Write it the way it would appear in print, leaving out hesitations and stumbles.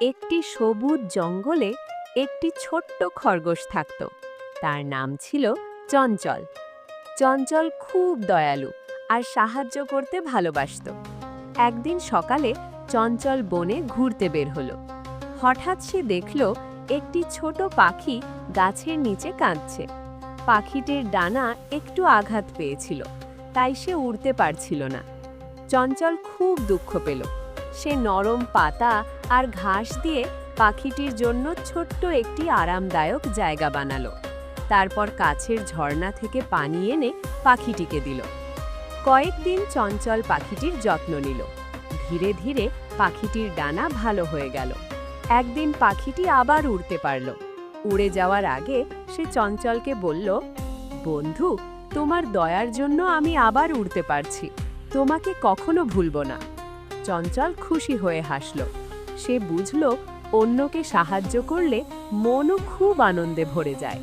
একটি সবুজ জঙ্গলে একটি ছোট্ট খরগোশ থাকত। তার নাম ছিল চঞ্চল। চঞ্চল খুব দয়ালু আর সাহায্য করতে ভালোবাসত। একদিন সকালে চঞ্চল বনে ঘুরতে বের হলো। হঠাৎ সে দেখল একটি ছোট পাখি গাছের নিচে কাঁদছে। পাখিটির ডানা একটু আঘাত পেয়েছিল, তাই সে উড়তে পারছিল না। চঞ্চল খুব দুঃখ পেল। সে নরম পাতা আর ঘাস দিয়ে পাখিটির জন্য ছোট্ট একটি আরামদায়ক জায়গা বানালো। তারপর কাছের ঝর্ণা থেকে পানি এনে পাখিটিকে দিল। কয়েকদিন চঞ্চল পাখিটির যত্ন নিল। ধীরে ধীরে পাখিটির ডানা ভালো হয়ে গেল। একদিন পাখিটি আবার উড়তে পারল। উড়ে যাওয়ার আগে সে চঞ্চলকে বলল, বন্ধু, তোমার দয়ার জন্য আমি আবার উড়তে পারছি। তোমাকে কখনো ভুলব না। চঞ্চল খুশি হয়ে হাসল। সে বুঝল অন্যকে সাহায্য করলে মনও খুব আনন্দে ভরে যায়।